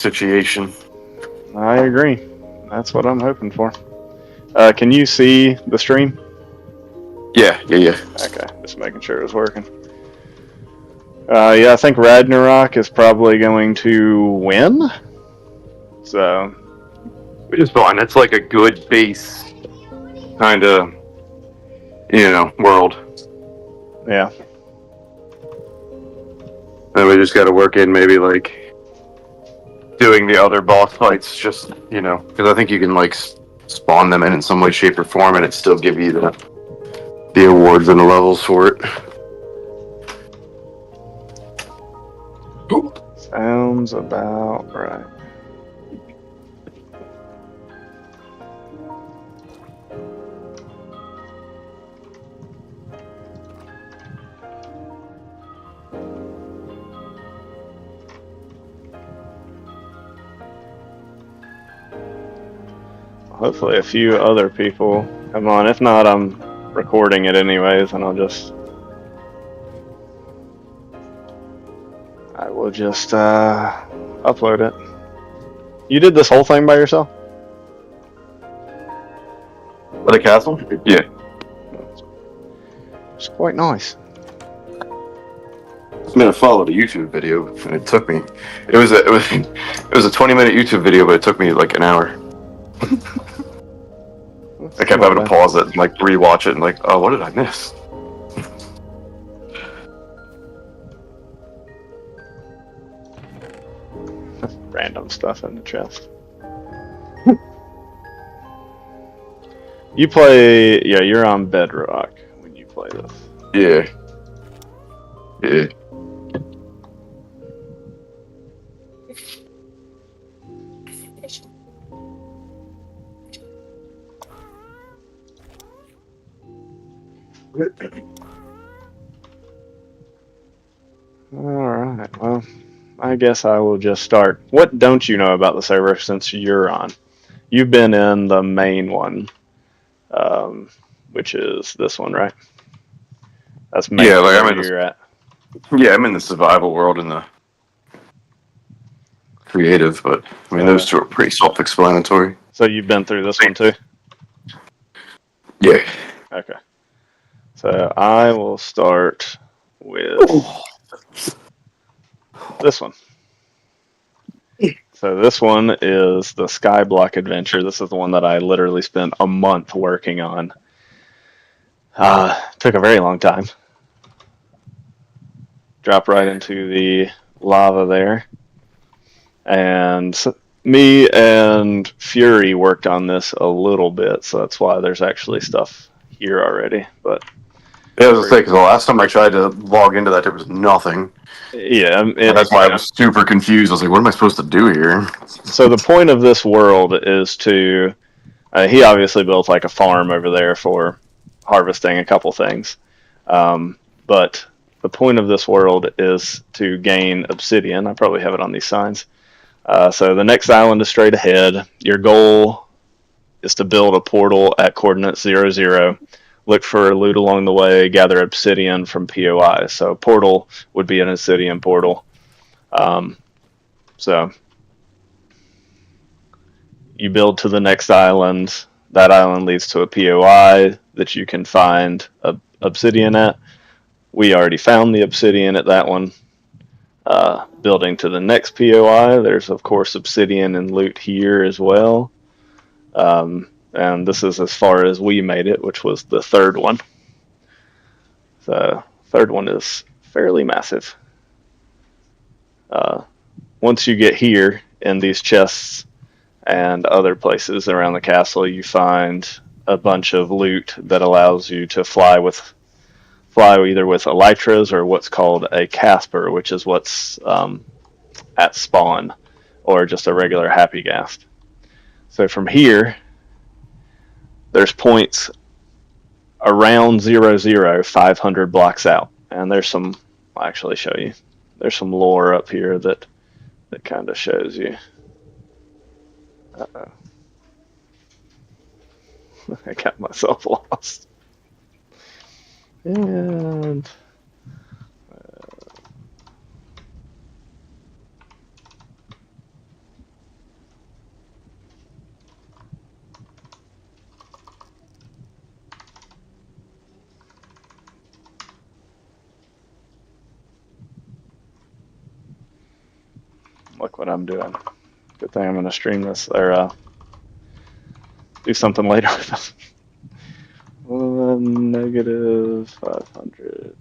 situation. I agree. That's what I'm hoping for. Can you see the stream? Yeah. Okay, just making sure it was working. Yeah, I think Ragnarok is probably going to win. So, Which is fine. It's like a good base kind of, world. yeah. And we just got to work in maybe like doing the other boss fights, just because I think you can like spawn them in some way, shape, or form, and it still give you the awards and the levels for it. Sounds about right. Hopefully a few other people come on. If not, I'm recording it anyways, and I will just upload it. You did this whole thing by yourself? For the castle? Yeah. It's quite nice. I mean, I followed a YouTube video, and it took me. It was a 20-minute YouTube video, but it took me like an hour. I kept having to pause it and like rewatch it and like, oh, what did I miss? Random stuff in the chest. You play, yeah, you're on Bedrock when you play this. Yeah. Yeah. Alright, well, I guess I will just start. What don't you know about the server since you're on? You've been in the main one, which is this one, right? That's mainly where you're at. Yeah, I'm in the survival world and the creative, but I mean, those two are pretty self-explanatory. So you've been through this one too? Yeah. Okay. So I will start with this one. So this one is the Skyblock Adventure. This is the one that I literally spent a month working on. Took a very long time. Drop right into the lava there. And me and Fury worked on this a little bit, so that's why there's actually stuff here already. But yeah, I was gonna say, because the last time I tried to log into that, there was nothing. Yeah, that's why I was super confused. I was like, what am I supposed to do here? So the point of this world is to... he obviously built like a farm over there for harvesting a couple things. But the point of this world is to gain obsidian. I probably have it on these signs. So the next island is straight ahead. Your goal is to build a portal at coordinates 0, 0. Look for loot along the way. Gather obsidian from POI. So portal would be an obsidian portal. So you build to the next island. That island leads to a POI that you can find obsidian at. We already found the obsidian at that one. Building to the next POI, there's of course obsidian and loot here as well. And this is as far as we made it, which was the third one. The third one is fairly massive. Once you get here in these chests and other places around the castle, you find a bunch of loot that allows you to fly either with elytras or what's called a Casper, which is what's at spawn, or just a regular happy ghast. So from here, there's points around 0, 0, 500 blocks out. And there's some, I'll actually show you. There's some lore up here that kind of shows you. Uh-oh. I got myself lost. And look what I'm doing. Good thing I'm going to stream this, or do something later with this. Negative 500.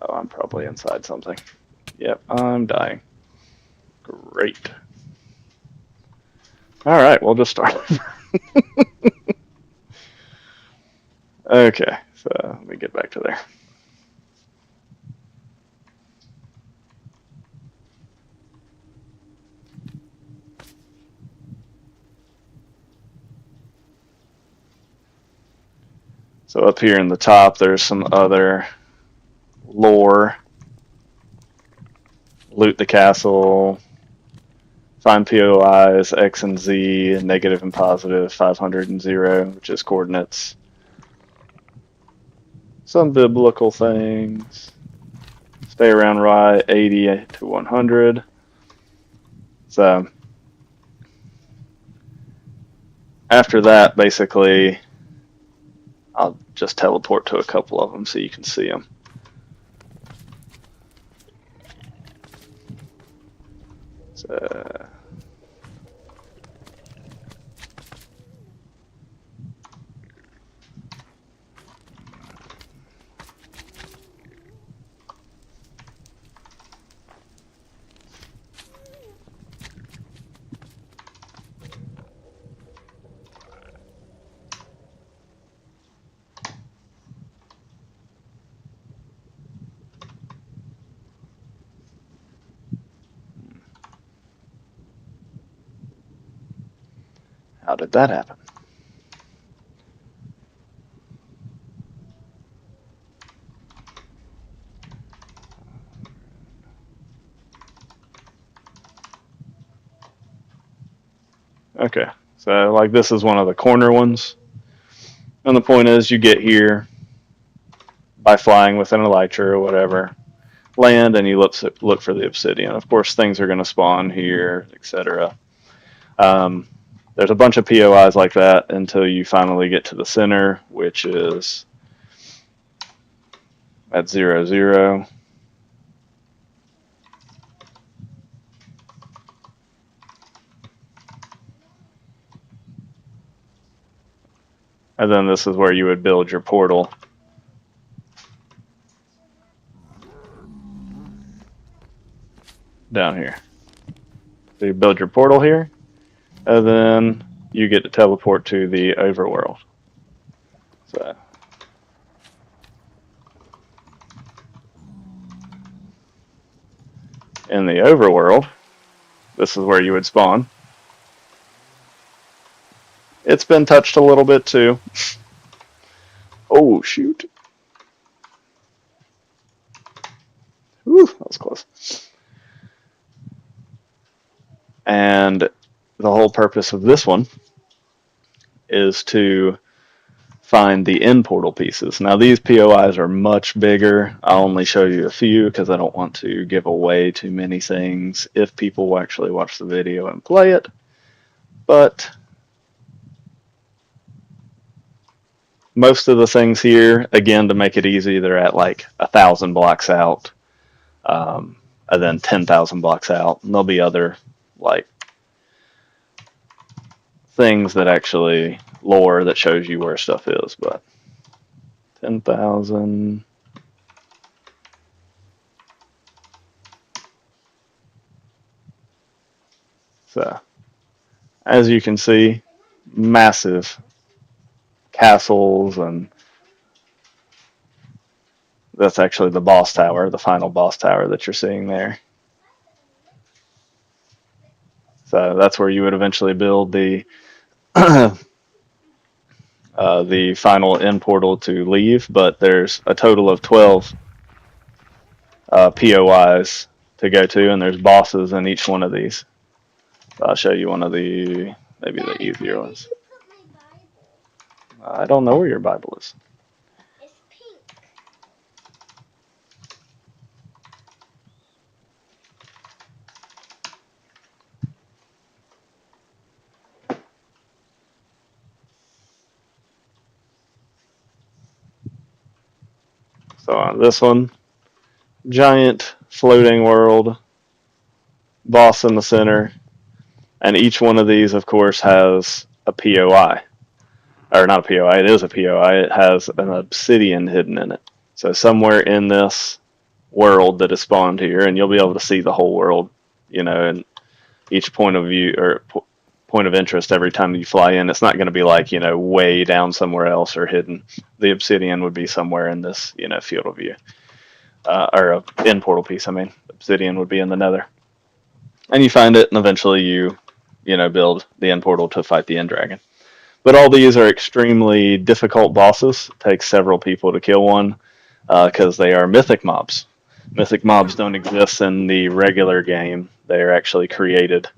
Oh, I'm probably inside something. Yep, I'm dying. Great. All right, we'll just start. Okay, so let me get back to there. So up here in the top, there's some other lore. Loot the castle. Find POIs, X and Z, negative and positive, 500 and 0, which is coordinates. Some biblical things. Stay around right, 80 to 100. So after that, basically, I'll just teleport to a couple of them so you can see them. So, how did that happen? Okay, so like this is one of the corner ones. And the point is you get here by flying with an elytra or whatever, land, and you look for the obsidian. Of course, things are going to spawn here, etc. There's a bunch of POIs like that until you finally get to the center, which is at 0, 0. And then this is where you would build your portal. Down here. So you build your portal here, and then you get to teleport to the overworld. So in the overworld, this is where you would spawn. It's been touched a little bit too. Oh, shoot. Whew, that was close. And the whole purpose of this one is to find the end portal pieces. Now these POIs are much bigger. I'll only show you a few because I don't want to give away too many things if people will actually watch the video and play it. But most of the things here, again, to make it easy, they're at like 1,000 blocks out, and then 10,000 blocks out. And there'll be other like things that actually lore that shows you where stuff is, but 10,000. So, as you can see, massive castles, and that's actually the boss tower, the final boss tower that you're seeing there. So that's where you would eventually build the the final end portal to leave, but there's a total of 12 POIs to go to, and there's bosses in each one of these. So I'll show you one of the, maybe the easier ones. I don't know where your Bible is. It's pink. So on this one, giant floating world, boss in the center, and each one of these, of course, has a POI. Or not a POI, it is a POI. It has an obsidian hidden in it. So somewhere in this world that is spawned here, and you'll be able to see the whole world, and each point of view or point of interest every time you fly in. It's not going to be like, way down somewhere else or hidden. The obsidian would be somewhere in this, field of view. Or end portal piece, I mean. Obsidian would be in the nether. And you find it, and eventually you build the end portal to fight the end dragon. But all these are extremely difficult bosses. It takes several people to kill one because they are mythic mobs. Mythic mobs don't exist in the regular game. They are actually created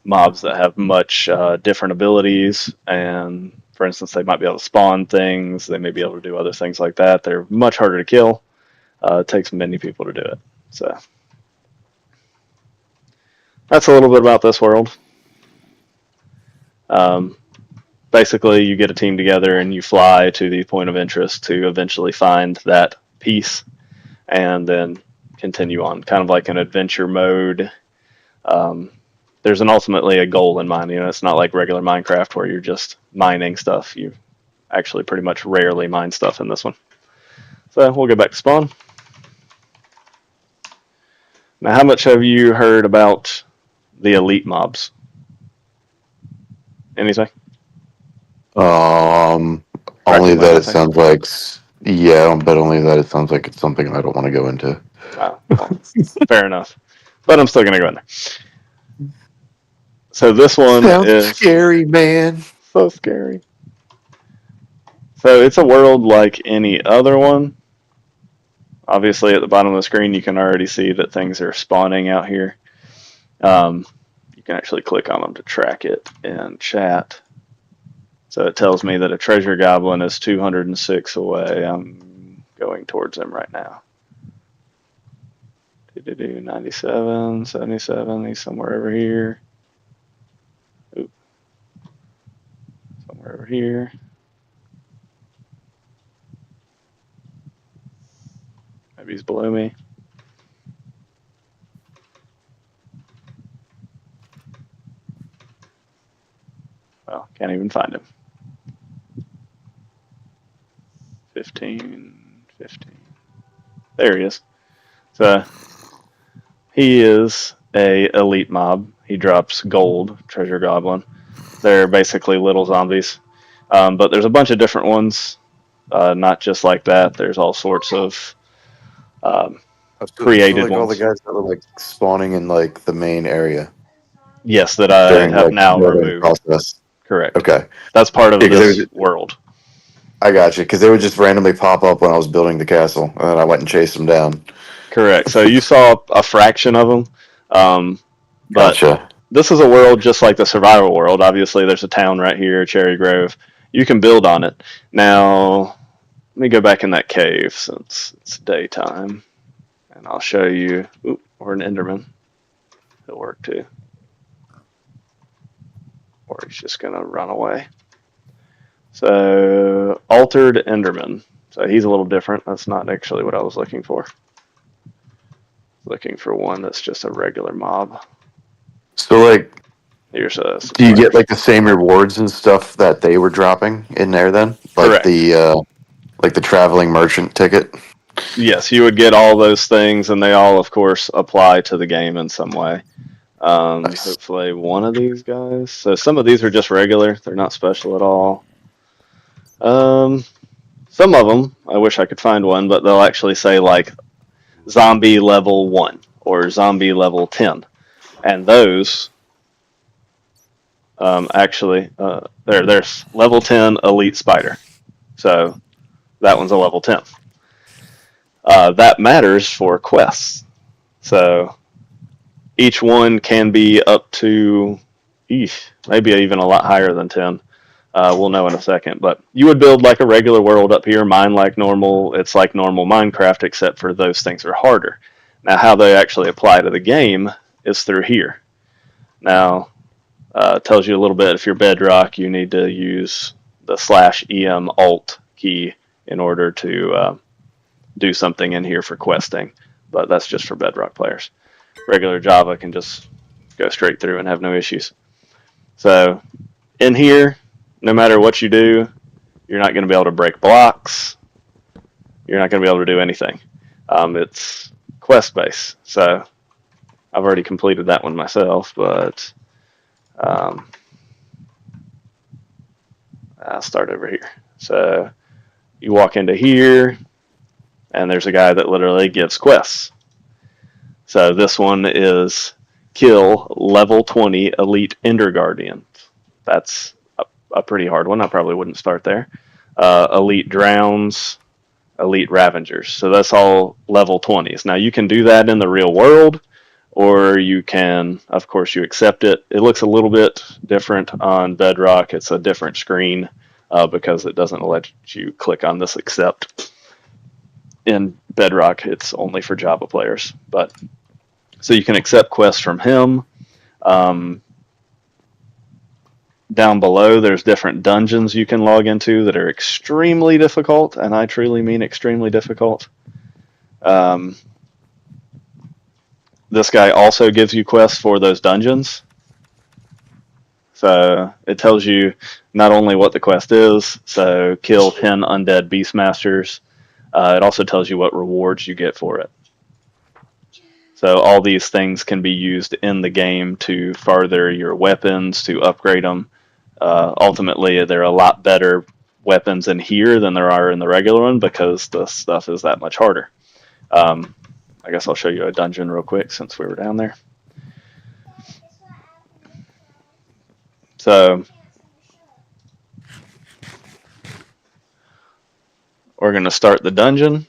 mobs that have much different abilities. And, for instance, they might be able to spawn things. They may be able to do other things like that. They're much harder to kill. It takes many people to do it. So that's a little bit about this world. Basically, you get a team together and you fly to the point of interest to eventually find that piece and then continue on, kind of like an adventure mode. There's ultimately a goal in mind. It's not like regular Minecraft where you're just mining stuff. You actually pretty much rarely mine stuff in this one. So we'll go back to spawn. Now, how much have you heard about the elite mobs? Anything? Only that it sounds like, but only that it sounds like it's something I don't want to go into. Well, fair enough. But I'm still going to go in there. So this one is scary, man. So scary. So it's a world like any other one. Obviously, at the bottom of the screen, you can already see that things are spawning out here. You can actually click on them to track it in chat. So it tells me that a treasure goblin is 206 away. I'm going towards him right now. 97, 77, he's somewhere over here. Oop. Somewhere over here. Maybe he's below me. Well, can't even find him. 15. There he is. So he is a elite mob. He drops gold, treasure goblin. They're basically little zombies. But there's a bunch of different ones. Not just like that. There's all sorts of created ones. All the guys that were like spawning in like the main area. Yes, that I have now removed. Process. Correct. Okay. That's part of this world. I got you, because they would just randomly pop up when I was building the castle, and then I went and chased them down. Correct. So you saw a fraction of them. But gotcha. This is a world just like the survival world. Obviously, there's a town right here, Cherry Grove. You can build on it. Now, let me go back in that cave since it's daytime, and I'll show you. Oop, or an Enderman. It'll work too. Or he's just going to run away. So, Altered Enderman. So he's a little different. That's not actually what I was looking for. Looking for one that's just a regular mob. So, like, here's do you get like the same rewards and stuff that they were dropping in there then? Like correct. The traveling merchant ticket? Yes, you would get all those things, and they all, of course, apply to the game in some way. Nice. Hopefully one of these guys. So some of these are just regular. They're not special at all. Some of them, I wish I could find one, but they'll actually say like zombie level 1 or zombie level 10. And those there's level 10 elite spider. So that one's a level 10. That matters for quests. So each one can be up to, maybe even a lot higher than 10. We'll know in a second. But you would build like a regular world up here, mine like normal. It's like normal Minecraft, except for those things are harder. Now, how they actually apply to the game is through here. Now, it tells you a little bit. If you're Bedrock, you need to use the /em alt key in order to do something in here for questing, but that's just for Bedrock players. Regular Java can just go straight through and have no issues. So in here, no matter what you do, you're not going to be able to break blocks. You're not going to be able to do anything. It's quest based. So I've already completed that one myself, but I'll start over here. So you walk into here, and there's a guy that literally gives quests. So this one is kill level 20 elite Ender Guardians. That's a pretty hard one. I probably wouldn't start there. Elite Drowns, Elite Ravengers. So that's all level 20s. Now you can do that in the real world, or you can, of course, you accept it. It looks a little bit different on Bedrock. It's a different screen because it doesn't let you click on this accept. In Bedrock, it's only for Java players. But so you can accept quests from him. Down below, there's different dungeons you can log into that are extremely difficult, and I truly mean extremely difficult. This guy also gives you quests for those dungeons. So it tells you not only what the quest is, so kill 10 undead beastmasters. It also tells you what rewards you get for it. So all these things can be used in the game to further your weapons, to upgrade them. Ultimately, there are a lot better weapons in here than there are in the regular one because the stuff is that much harder. I guess I'll show you a dungeon real quick since we were down there. So we're going to start the dungeon.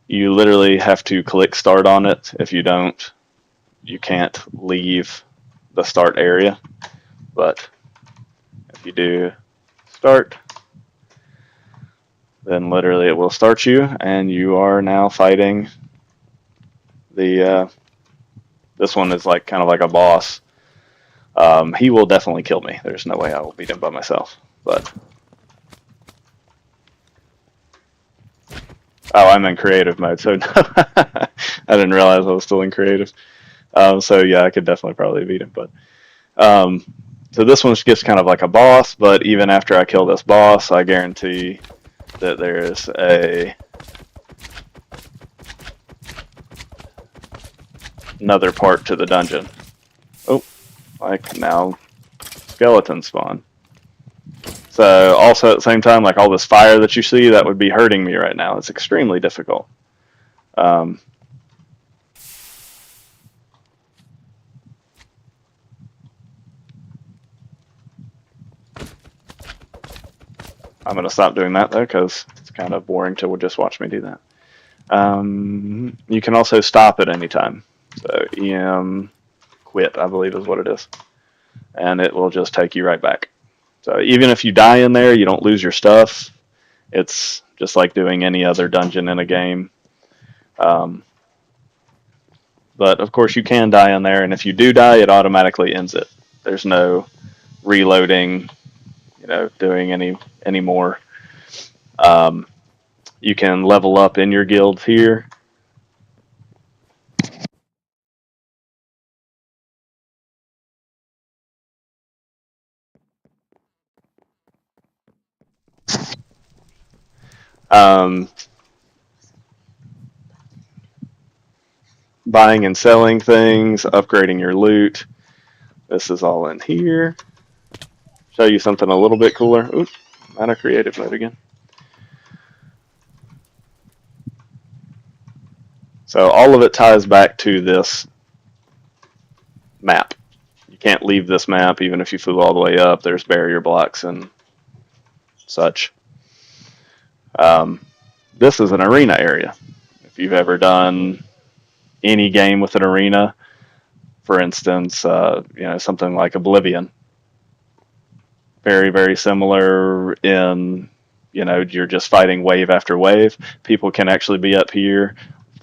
You literally have to click start on it. If you don't, you can't leave the start area. But if you do start, then literally it will start you, and you are now fighting the. This one is like kind of like a boss. He will definitely kill me. There's no way I will beat him by myself. But oh, I'm in creative mode, so no, I didn't realize I was still in creative. So yeah, I could definitely probably beat him, but. So this one's just kind of like a boss, but even after I kill this boss, I guarantee that there is another part to the dungeon. Oh, like now skeletons spawn. So also at the same time, like all this fire that you see, that would be hurting me right now. It's extremely difficult. I'm going to stop doing that, though, because it's kind of boring to just watch me do that. You can also stop at any time. So EM quit, I believe is what it is. And it will just take you right back. So even if you die in there, you don't lose your stuff. It's just like doing any other dungeon in a game. But, of course, you can die in there. And if you do die, it automatically ends it. There's no reloading, doing any more. You can level up in your guild here. Buying and selling things, upgrading your loot. This is all in here. Show you something a little bit cooler. Oops, out of creative mode again. So all of it ties back to this map. You can't leave this map even if you flew all the way up. There's barrier blocks and such. This is an arena area. If you've ever done any game with an arena, for instance, something like Oblivion, very, very similar in, you're just fighting wave after wave. People can actually be up here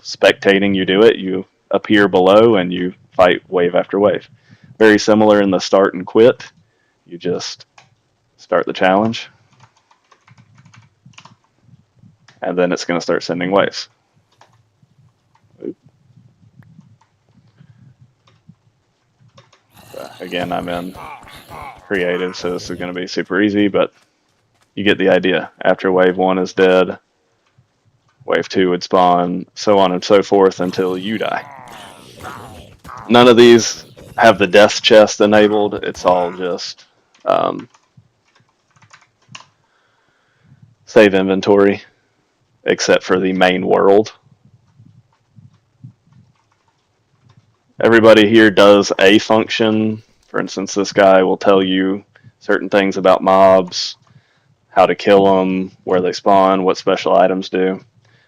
spectating you do it. You appear below and you fight wave after wave. Very similar in the start and quit. You just start the challenge and then it's going to start sending waves. Again, I'm in creative, so this is going to be super easy, but you get the idea. After wave 1 is dead, wave 2 would spawn, so on and so forth until you die. None of these have the death chest enabled. It's all just save inventory, except for the main world. Everybody here does a function. For instance, this guy will tell you certain things about mobs, how to kill them, where they spawn, what special items do.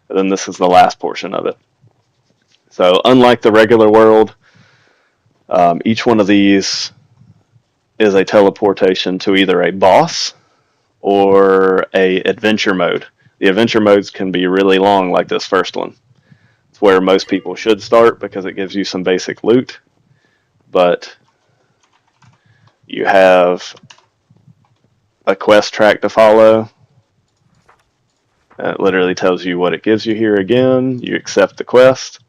And then this is the last portion of it. So unlike the regular world, each one of these is a teleportation to either a boss or a adventure mode. The adventure modes can be really long, like this first one. It's where most people should start because it gives you some basic loot, but you have a quest track to follow. It literally tells you what it gives you here again. You accept the quest.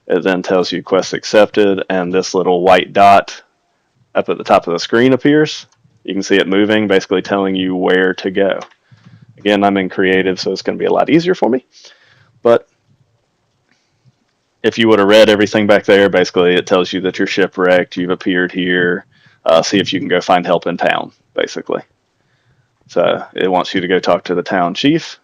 It then tells you quest accepted, and this little white dot up at the top of the screen appears. You can see it moving, basically telling you where to go. Again, I'm in creative, so it's going to be a lot easier for me. But if you would have read everything back there, basically it tells you that you're shipwrecked, you've appeared here, see if you can go find help in town, basically. So it wants you to go talk to the town chief.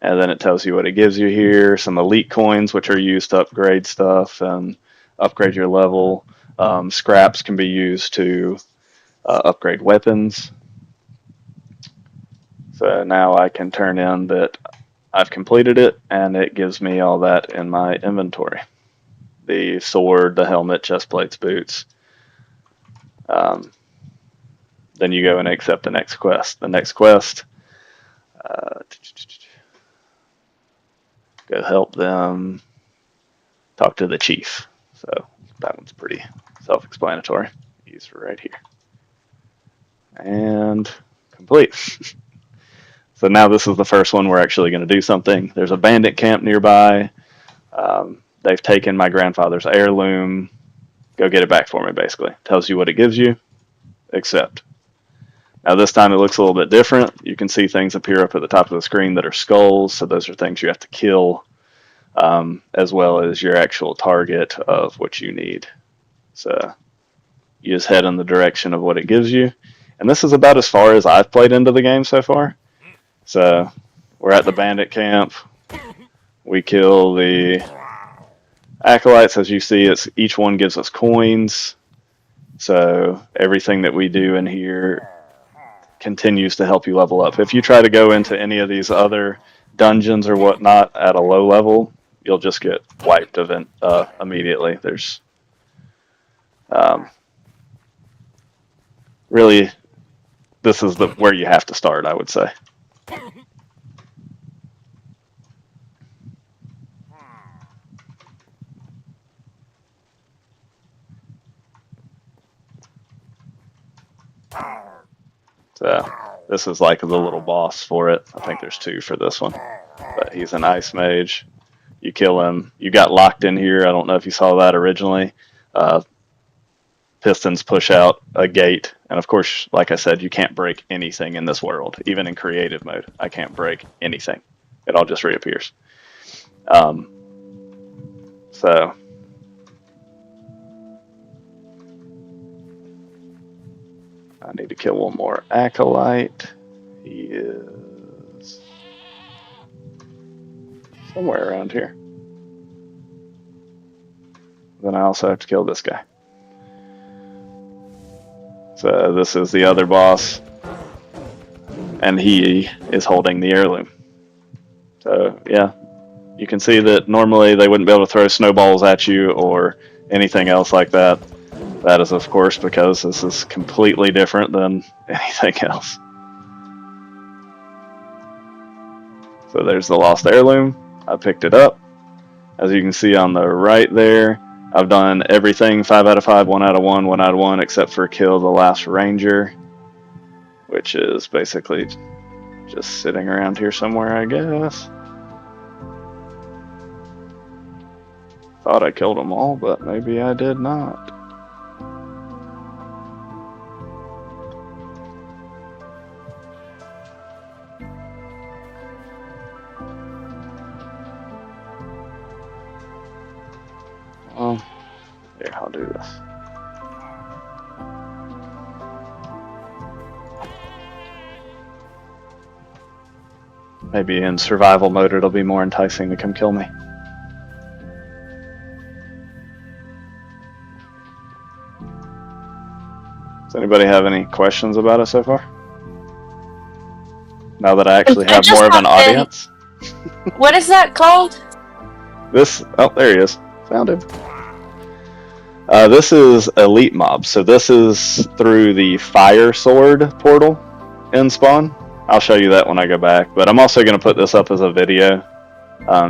And then it tells you what it gives you here, some elite coins, which are used to upgrade stuff and upgrade your level. Scraps can be used to upgrade weapons. So now I can turn in that I've completed it, and it gives me all that in my inventory. The sword, the helmet, chest plates, boots. Then you go and accept the next quest. The next quest, go help them talk to the chief. So that one's pretty self-explanatory. He's right here. And complete. So now this is the first one we're actually going to do something. There's a bandit camp nearby. They've taken my grandfather's heirloom. Go get it back for me, basically. Tells you what it gives you. Accept. Now this time it looks a little bit different. You can see things appear up at the top of the screen that are skulls. So those are things you have to kill, as well as your actual target of what you need. So you just head in the direction of what it gives you. And this is about as far as I've played into the game so far. So we're at the bandit camp. We kill the acolytes. As you see, each one gives us coins. So everything that we do in here continues to help you level up. If you try to go into any of these other dungeons or whatnot at a low level, you'll just get wiped immediately. There's really, this is where you have to start, I would say. So this is like the little boss for it. I think there's 2 for this one, but he's an ice mage. You kill him. You got locked in here. I don't know if you saw that originally. Pistons push out a gate, and of course, like I said, you can't break anything in this world. Even in creative mode, I can't break anything. It all just reappears. So I need to kill one more acolyte. He is somewhere around here. Then I also have to kill this guy. So this is the other boss, and he is holding the heirloom. So yeah, you can see that normally they wouldn't be able to throw snowballs at you or anything else like that. That is, of course, because this is completely different than anything else. So there's the lost heirloom. I picked it up. As you can see on the right there, I've done everything 5 out of 5, 1 out of 1, 1 out of 1, except for kill the last ranger. which is basically just sitting around here somewhere, I guess. Thought I killed them all, but maybe I did not. Here, I'll do this. Maybe in survival mode it'll be more enticing to come kill me. Does anybody have any questions about it so far? Now that I actually have more of an audience. What is that called? Oh, there he is. Found him. This is Elite Mob. So this is through the Fire Sword portal in Spawn. I'll show you that when I go back. But I'm also going to put this up as a video,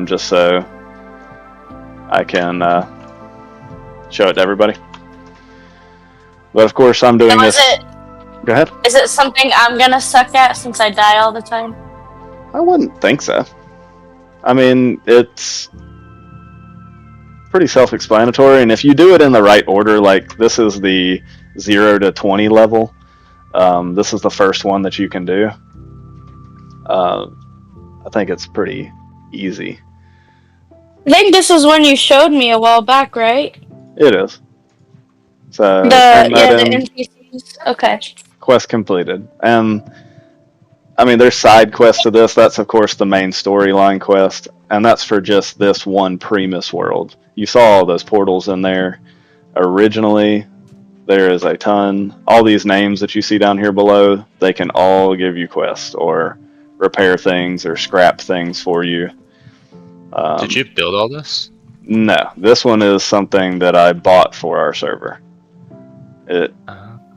just so I can show it to everybody. But of course, I'm doing this. Go ahead. Is it something I'm going to suck at since I die all the time? I wouldn't think so. I mean, it's pretty self-explanatory, and if you do it in the right order, like this is the 0 to 20 level, this is the first one that you can do. I think it's pretty easy. I think this is one you showed me a while back, right? It is. So the NPCs. Okay. Quest completed. And I mean, there's side quests to this. That's of course the main storyline quest, and that's for just this one Primus world. You saw all those portals in there originally. There is a ton. All these names that you see down here below, they can all give you quests or repair things or scrap things for you. Did you build all this? No, this one is something that I bought for our server.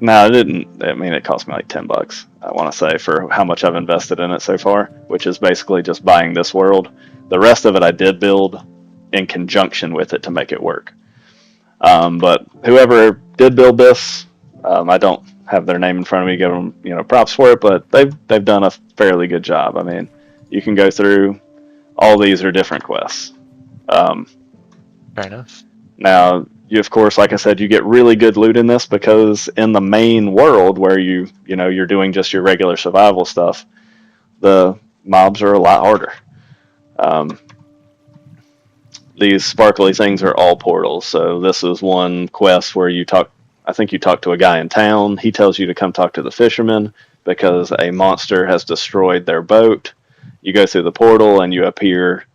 No, it didn't. I mean, it cost me like $10, I want to say, for how much I've invested in it so far, which is basically just buying this world. The rest of it I did build in conjunction with it to make it work. But whoever did build this, I don't have their name in front of me, give them props for it, but they've done a fairly good job. I mean, you can go through. All these are different quests. Fair enough. Now, you of course, like I said, you get really good loot in this because in the main world where you're doing just your regular survival stuff, the mobs are a lot harder. These sparkly things are all portals. So this is one quest where I think you talk to a guy in town. He tells you to come talk to the fisherman because a monster has destroyed their boat. You go through the portal and you appear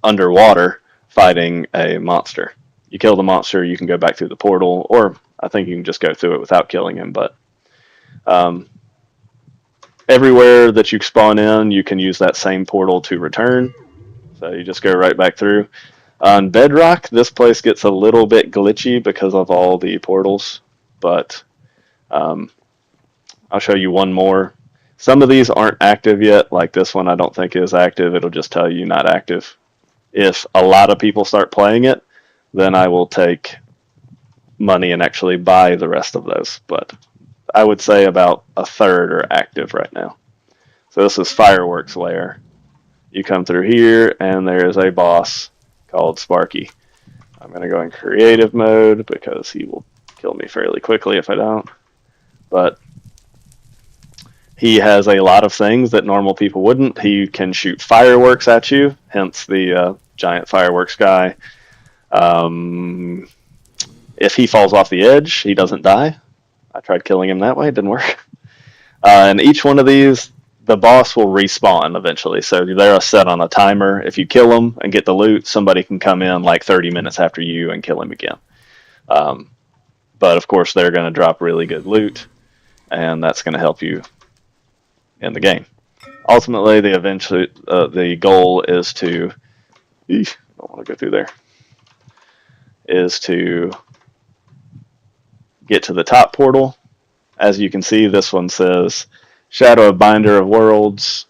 underwater fighting a monster. You kill the monster, you can go back through the portal, or I think you can just go through it without killing him. But everywhere that you spawn in, you can use that same portal to return. So you just go right back through. On Bedrock, this place gets a little bit glitchy because of all the portals, but I'll show you one more. Some of these aren't active yet, like this one I don't think is active. It'll just tell you not active. If a lot of people start playing it, then I will take money and actually buy the rest of those. But I would say about a third are active right now. So this is Fireworks Lair. You come through here, and there's a boss called Sparky. I'm going to go in creative mode because he will kill me fairly quickly if I don't. But he has a lot of things that normal people wouldn't. He can shoot fireworks at you, hence the giant fireworks guy. If he falls off the edge, he doesn't die. I tried killing him that way, it didn't work. And each one of these, the boss will respawn eventually. So they're set on a timer. If you kill them and get the loot, somebody can come in like 30 minutes after you and kill him again. But of course, they're going to drop really good loot, and that's going to help you in the game. Ultimately, the goal is to... I don't want to go through there. Is to get to the top portal. As you can see, this one says Shadow of Binder of Worlds,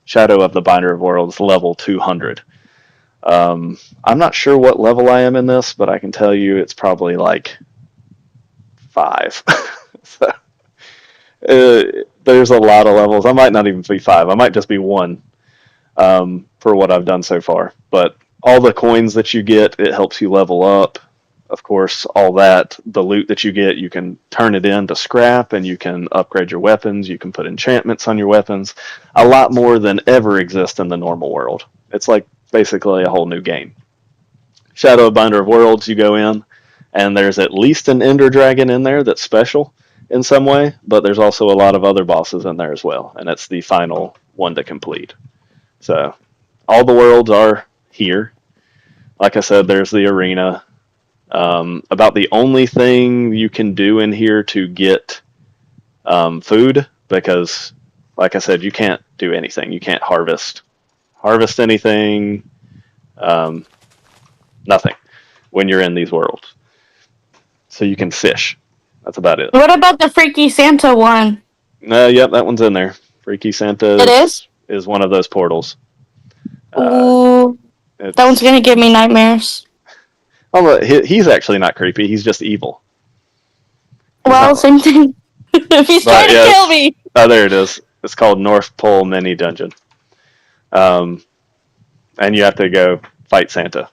Shadow of the Binder of Worlds, level 200. I'm not sure what level I am in this, but I can tell you it's probably like 5. So There's a lot of levels. I might not even be 5. I might just be 1 for what I've done so far. But all the coins that you get, it helps you level up. Of course, all that, the loot that you get, you can turn it into scrap, and you can upgrade your weapons. You can put enchantments on your weapons. A lot more than ever exists in the normal world. It's like basically a whole new game. Shadow Binder of Worlds, you go in, and there's at least an Ender Dragon in there that's special in some way, but there's also a lot of other bosses in there as well, and it's the final one to complete. So all the worlds are here. Like I said, there's the arena. About the only thing you can do in here to get food, because like I said, you can't do anything. You can't harvest anything, nothing when you're in these worlds. So you can fish. That's about it. What about the Freaky Santa one? Yep, that one's in there. Freaky Santa is one of those portals. Ooh, that one's gonna give me nightmares. Oh, he's actually not creepy. He's just evil. Well, same thing. If he's trying to kill me. Oh, there it is. It's called North Pole Mini Dungeon. And you have to go fight Santa.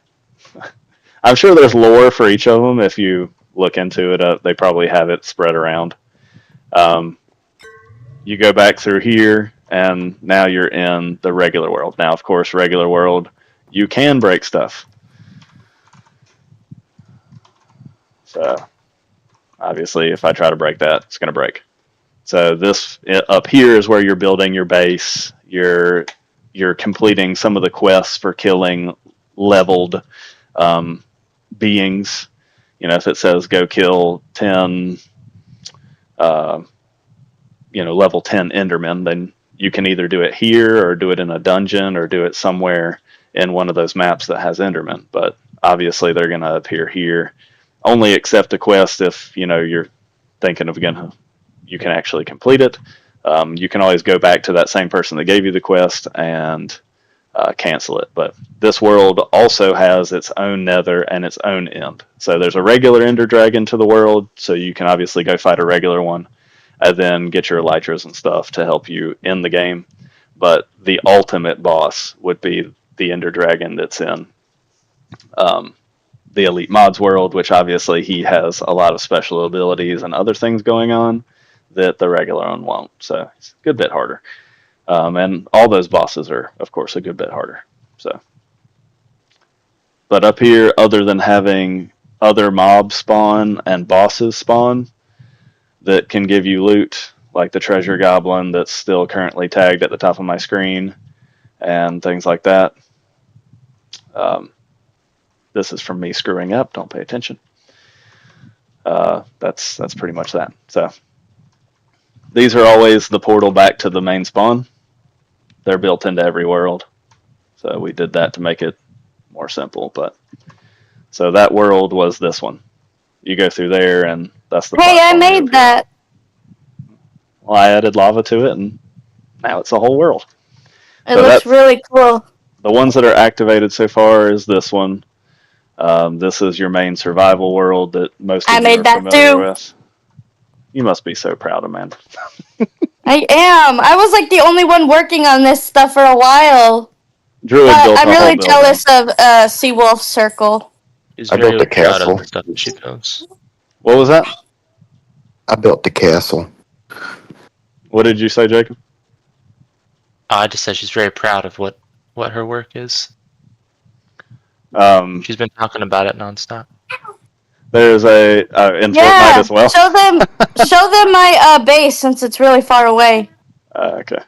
I'm sure there's lore for each of them. If you look into it, they probably have it spread around. You go back through here, and now you're in the regular world. Now, of course, regular world, you can break stuff. So, obviously, if I try to break that, it's going to break. So this up here is where you're building your base. You're completing some of the quests for killing leveled beings. You know, if it says go kill 10, level 10 Endermen, then you can either do it here or do it in a dungeon or do it somewhere in one of those maps that has Endermen. But obviously, they're going to appear here. Only accept a quest if, you're thinking of you can actually complete it. You can always go back to that same person that gave you the quest and cancel it. But this world also has its own nether and its own end. So there's a regular Ender Dragon to the world, so you can obviously go fight a regular one and then get your elytras and stuff to help you in the game. But the ultimate boss would be the Ender Dragon that's in the Elite Mods world, which obviously he has a lot of special abilities and other things going on that the regular one won't. So it's a good bit harder. And all those bosses are, of course, a good bit harder. So, but up here, other than having other mobs spawn and bosses spawn that can give you loot, like the treasure goblin that's still currently tagged at the top of my screen and things like that. This is from me screwing up. Don't pay attention. That's pretty much that. So these are always the portal back to the main spawn. They're built into every world. So we did that to make it more simple. But so that world was this one. You go through there, and that's the. Hey, I made that. Well, I added lava to it, and now it's a whole world. It looks really cool. The ones that are activated so far is this one. This is your main survival world that most of you are familiar with. You must be so proud of man. I am. I was like the only one working on this stuff for a while. Druid built I'm really jealous of Seawolf's circle. I built the castle. Stuff that she builds. What was that? I built the castle. What did you say, Jacob? I just said she's very proud of what her work is. She's been talking about it nonstop. There's a in Fortnite as well. Show them my base since it's really far away. Okay.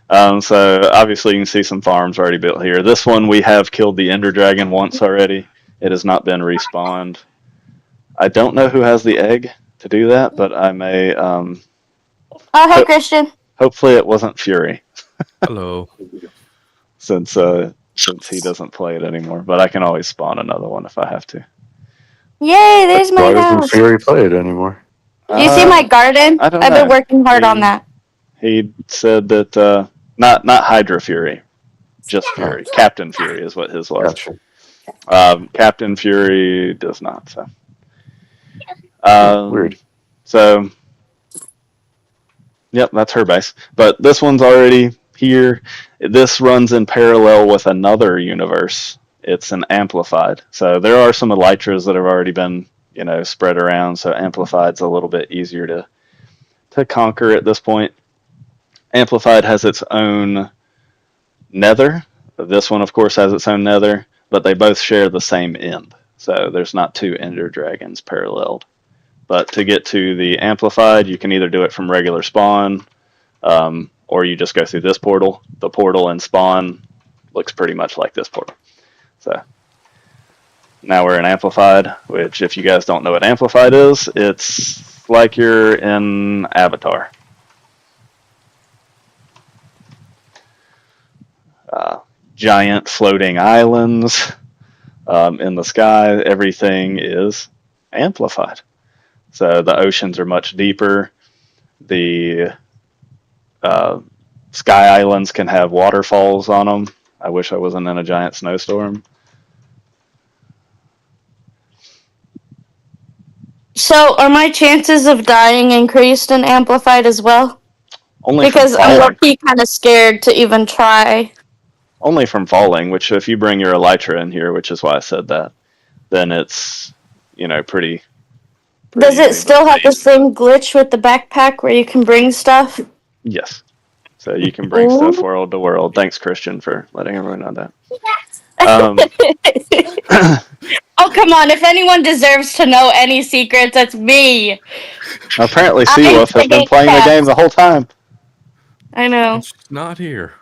So obviously you can see some farms already built here. This one we have killed the Ender Dragon once already. It has not been respawned. I don't know who has the egg to do that, but I may. Oh, hey, Christian. Hopefully it wasn't Fury. Hello. Since he doesn't play it anymore, but I can always spawn another one if I have to. Yay, there's my house. Why doesn't Fury play it anymore? Do you see my garden? I've been working hard on that. He said that not Hydra Fury, just Fury. Captain Fury is what his was. Gotcha. Captain Fury does not. So. Weird. So Yep, that's her base. But this one's already here. This runs in parallel with another universe. It's an amplified. So there are some elytras that have already been, spread around. So amplified's a little bit easier to conquer at this point. Amplified has its own nether. This one, of course, has its own nether, but they both share the same end. So there's not two ender dragons paralleled. But to get to the amplified, you can either do it from regular spawn, or you just go through this portal. The portal and spawn looks pretty much like this portal. So now we're in amplified, which if you guys don't know what amplified is, it's like you're in Avatar. Giant floating islands in the sky. Everything is amplified. So the oceans are much deeper. The sky islands can have waterfalls on them. I wish I wasn't in a giant snowstorm. So, are my chances of dying increased and amplified as well? Only Because from I'm falling. low-key kind of scared to even try. Only from falling, which if you bring your elytra in here, which is why I said that, then it's, pretty Does it easy. still have the same glitch with the backpack where you can bring stuff? Yes. So you can bring stuff world to world. Thanks, Christian, for letting everyone know that. Oh, come on. If anyone deserves to know any secrets, it's me. Apparently Seawolf has been playing the game the whole time. I know. It's not here.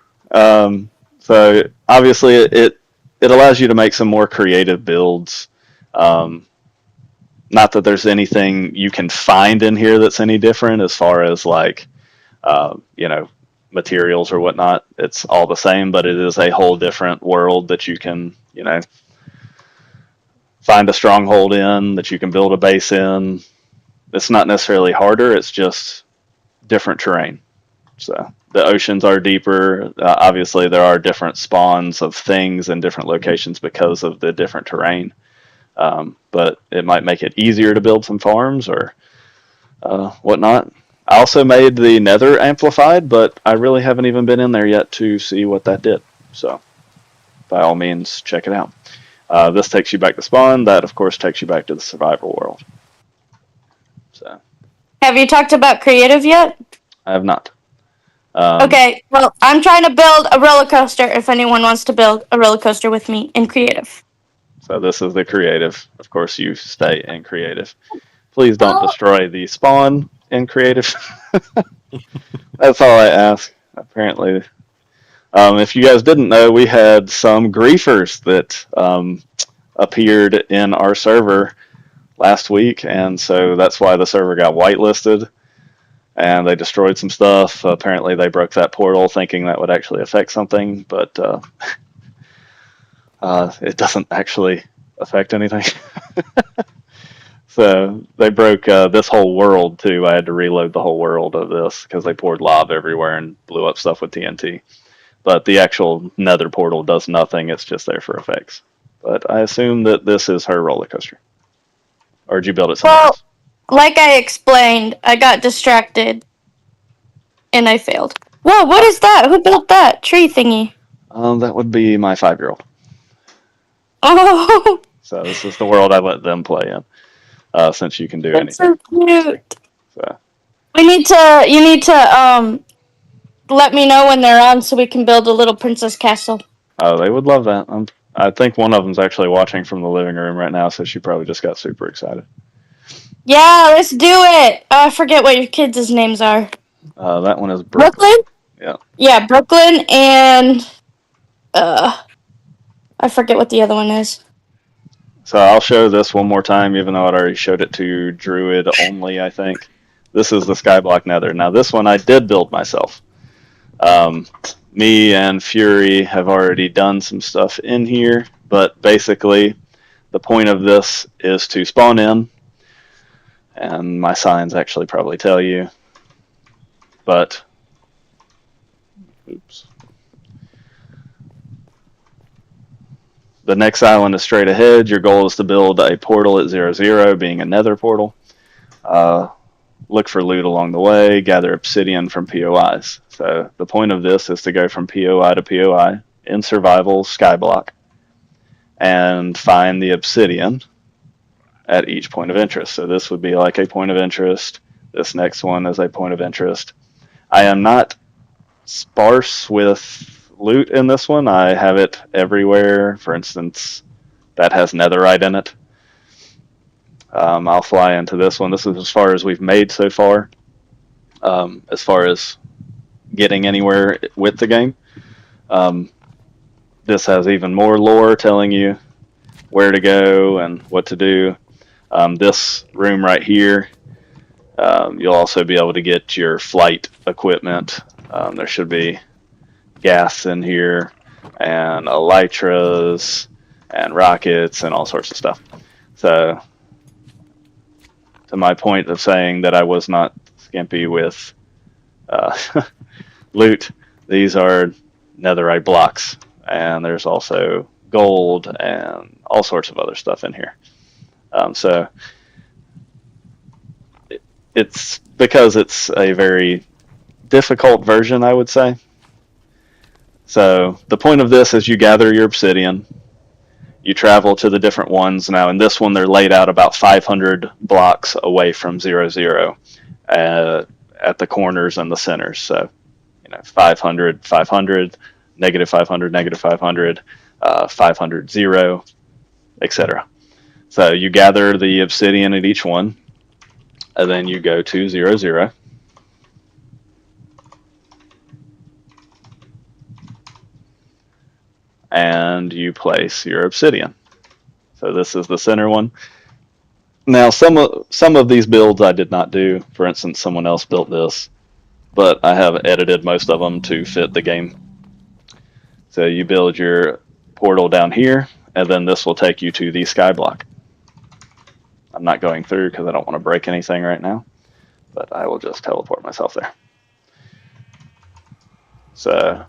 So obviously it allows you to make some more creative builds. Not that there's anything you can find in here that's any different as far as like, materials or whatnot. It's all the same, but it is a whole different world that you can, find a stronghold in, that you can build a base in. It's not necessarily harder, it's just different terrain. So the oceans are deeper. Obviously, there are different spawns of things in different locations because of the different terrain. But it might make it easier to build some farms or whatnot. I also made the nether amplified, but I really haven't even been in there yet to see what that did. So by all means, check it out. This takes you back to spawn. That, of course, takes you back to the survival world. So Have you talked about creative yet? I have not. Okay, well, I'm trying to build a roller coaster if anyone wants to build a roller coaster with me in creative. So this is the creative. Of course, you stay in creative. Please don't destroy the spawn in creative. That's all I ask, apparently. If you guys didn't know, we had some griefers that appeared in our server last week, and so that's why the server got whitelisted. And they destroyed some stuff. Apparently, they broke that portal thinking that would actually affect something, but it doesn't actually affect anything. So they broke this whole world, too. I had to reload the whole world of this because they poured lava everywhere and blew up stuff with TNT. But the actual nether portal does nothing. It's just there for effects. But I assume that this is her roller coaster. Or did you build it somewhere else? Like I explained, I got distracted. And I failed. Whoa, what is that? Who built that tree thingy? That would be my 5-year-old. Oh, So this is the world I let them play in. Since you can do that's anything. so cute. So. You need to let me know when they're on so we can build a little princess castle. Oh, they would love that. I think one of them's actually watching from the living room right now, so she probably just got super excited. Yeah, let's do it. I forget what your kids' names are. That one is Brooklyn? Yeah. Yeah, Brooklyn and I forget what the other one is. So I'll show this one more time, even though I already showed it to Druid only, I think. This is the Skyblock Nether. Now this one I did build myself. Me and Fury have already done some stuff in here, but basically the point of this is to spawn in, and my signs actually probably tell you, but oops. The next island is straight ahead. Your goal is to build a portal at 0, 0, being a nether portal. look for loot along the way, gather obsidian from POIs. So the point of this is to go from POI to POI in survival skyblock and find the obsidian at each point of interest. So this would be like a point of interest. This next one is a point of interest. I am not sparse with loot in this one. I have it everywhere. For instance, that has netherite in it. I'll fly into this one. This is as far as we've made so far. As far as getting anywhere with the game. This has even more lore telling you where to go and what to do. This room right here, you'll also be able to get your flight equipment. There should be gas in here and elytras and rockets and all sorts of stuff. So to my point of saying that I was not skimpy with loot, these are netherite blocks, and there's also gold and all sorts of other stuff in here. So it's because it's a very difficult version, I would say. So the point of this is you gather your obsidian, you travel to the different ones. Now in this one, they're laid out about 500 blocks away from 0, at the corners and the centers. So, 500, 500, negative 500, negative 500, 500, 0, etc. So you gather the obsidian at each one, and then you go to 0, and you place your obsidian. So this is the center one. Now some of these builds I did not do. For instance, someone else built this, but I have edited most of them to fit the game. So you build your portal down here, and then this will take you to the sky block. I'm not going through because I don't want to break anything right now, but I will just teleport myself there. So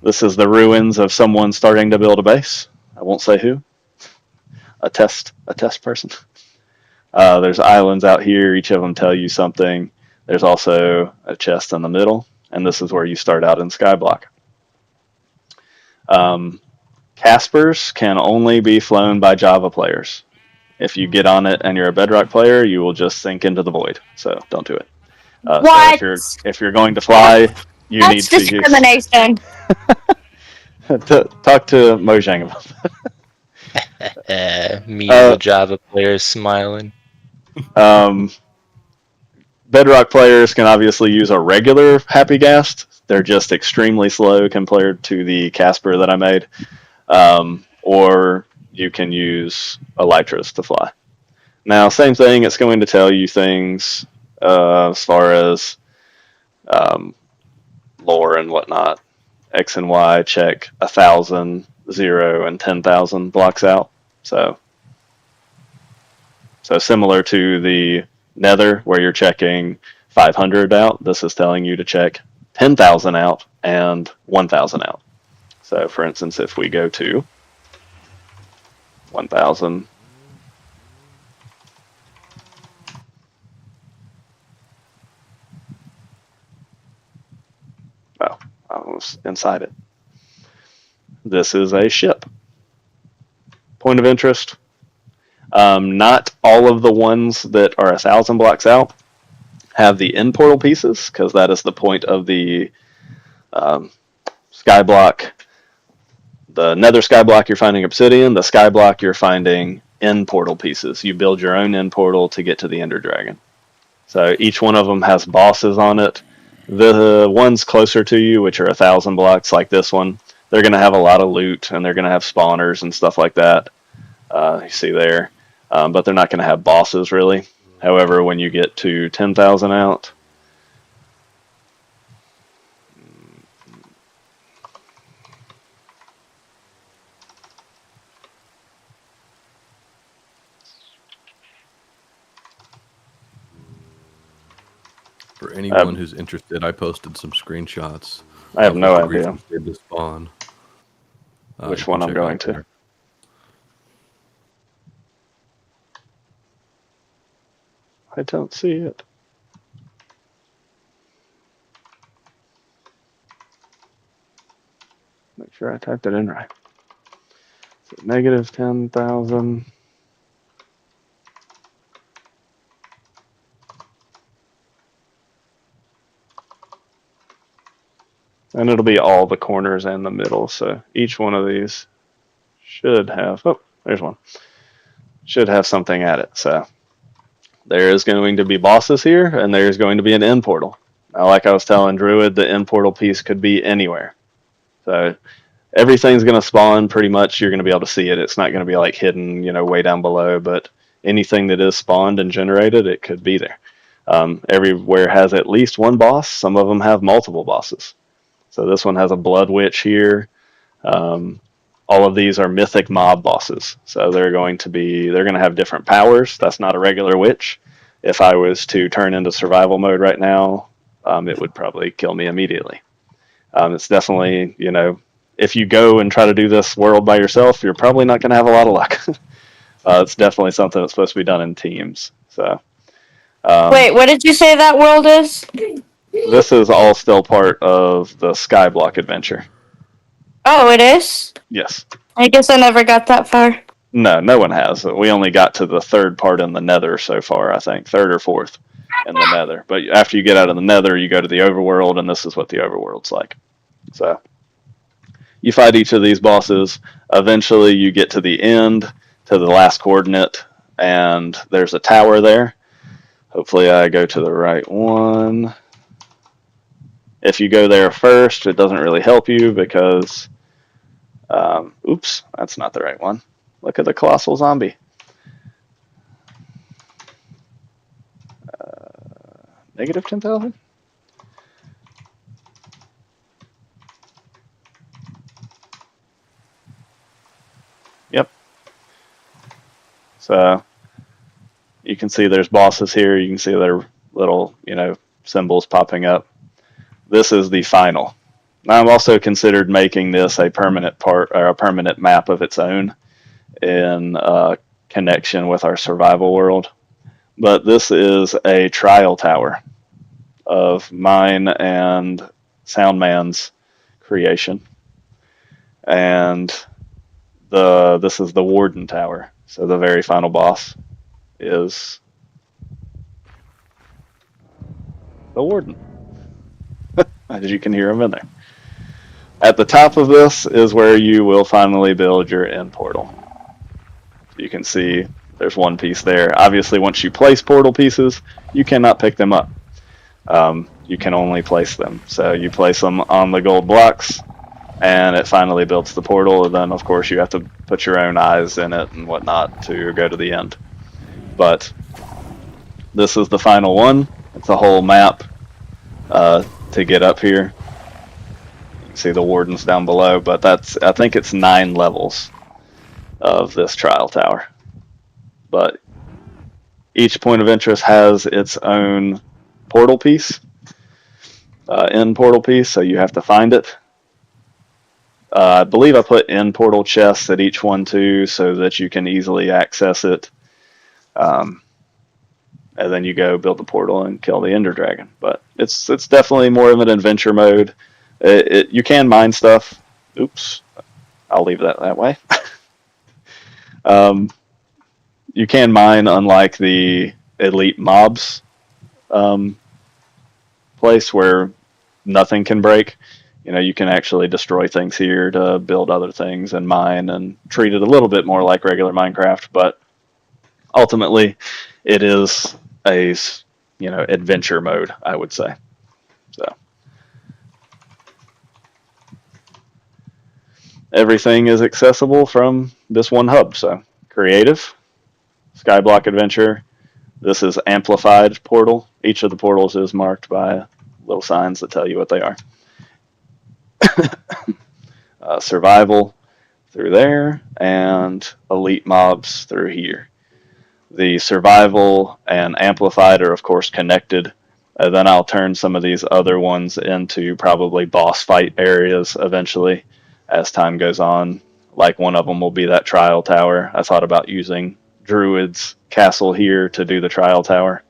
this is the ruins of someone starting to build a base. I won't say who. A test person. There's islands out here. Each of them tell you something. There's also a chest in the middle, and this is where you start out in Skyblock. Caspers can only be flown by Java players. If you get on it and you're a Bedrock player, you will just sink into the void. So don't do it. What? So if you're going to fly, you need That's discrimination. Talk to Mojang about that. The Java players smiling. Bedrock players can obviously use a regular Happy Ghast. They're just extremely slow compared to the Casper that I made. Or you can use elytras to fly. Now, same thing, it's going to tell you things as far as lore and whatnot. X and Y check 1,000, 0, and 10,000 blocks out. So similar to the Nether, where you're checking 500 out, this is telling you to check 10,000 out and 1,000 out. So, for instance, if we go to 1,000, oh, I was inside it. This is a ship. Point of interest. Not all of the ones that are 1,000 blocks out have the end portal pieces, because that is the point of the sky block. The nether sky block, you're finding obsidian. The sky block, you're finding end portal pieces. You build your own end portal to get to the Ender Dragon. So each one of them has bosses on it. The ones closer to you, which are 1,000 blocks, like this one, they're going to have a lot of loot, and they're going to have spawners and stuff like that. You see there. But they're not going to have bosses, really. However, when you get to 10,000 out, for anyone who's interested, I posted some screenshots. I have no idea to spawn. Which one I'm going to. I don't see it. Make sure I typed it in right. So negative 10,000. And it'll be all the corners and the middle. So each one of these should have, oh, there's one. Should have something at it. So there is going to be bosses here, and there's going to be an end portal. Now, like I was telling Druid, the end portal piece could be anywhere. So everything's going to spawn pretty much. You're going to be able to see it. It's not going to be like hidden, you know, way down below, but anything that is spawned and generated, it could be there. Everywhere has at least one boss. Some of them have multiple bosses. So this one has a blood witch here. All of these are mythic mob bosses. So they're going to have different powers. That's not a regular witch. If I was to turn into survival mode right now, it would probably kill me immediately. It's definitely, you know, if you go and try to do this world by yourself, you're probably not going to have a lot of luck. It's definitely something that's supposed to be done in teams. So. Wait, what did you say that world is? This is all still part of the Skyblock adventure. Oh, it is? Yes. I guess I never got that far. No, no one has. We only got to the third part in the Nether so far, I think. Third or fourth in the Nether. But after you get out of the Nether, you go to the overworld, and this is what the overworld's like. So you fight each of these bosses. Eventually, you get to the end, to the last coordinate, and there's a tower there. Hopefully, I go to the right one. If you go there first, it doesn't really help you because, oops, that's not the right one. Look at the colossal zombie. Negative 10,000? Yep. So you can see there's bosses here. You can see their little, you know, symbols popping up. This is the final. Now, I've also considered making this a permanent part or a permanent map of its own in connection with our survival world. But this is a trial tower of mine and Soundman's creation. And this is the Warden Tower. So the very final boss is the Warden. As you can hear him in there. At the top of this is where you will finally build your end portal. You can see there's one piece there. Obviously, once you place portal pieces, you cannot pick them up. You can only place them. So you place them on the gold blocks, and it finally builds the portal. And then, of course, you have to put your own eyes in it and whatnot to go to the end. But this is the final one. It's a whole map to get up here. You can see the wardens down below, but I think it's 9 levels of this trial tower. But each point of interest has its own portal piece, end portal piece, so you have to find it. I believe I put end portal chests at each one too, so that you can easily access it. And then you go build the portal and kill the Ender Dragon. But it's definitely more of an adventure mode. You can mine stuff. Oops, I'll leave that way. You can mine, unlike the elite mobs place where nothing can break. You know, you can actually destroy things here to build other things and mine and treat it a little bit more like regular Minecraft. But ultimately, it is a, you know, adventure mode, I would say. So everything is accessible from this one hub. So creative, Skyblock Adventure. This is amplified portal. Each of the portals is marked by little signs that tell you what they are. Survival through there, and elite mobs through here. The survival and amplified are, of course, connected. Then I'll turn some of these other ones into probably boss fight areas eventually as time goes on. Like one of them will be that trial tower. I thought about using Druid's castle here to do the trial tower.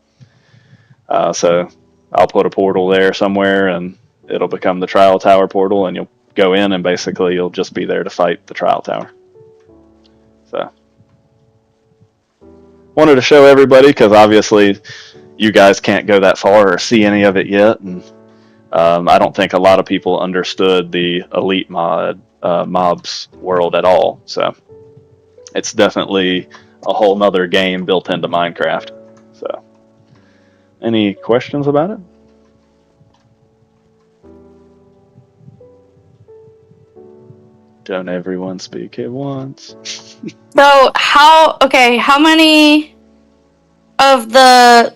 So I'll put a portal there somewhere, and it'll become the trial tower portal, and you'll go in, and basically you'll just be there to fight the trial tower. So wanted to show everybody, because obviously you guys can't go that far or see any of it yet, and I don't think a lot of people understood the elite mobs world at all. So it's definitely a whole nother game built into Minecraft. So any questions about it? Don't everyone speak at once. So how many of the,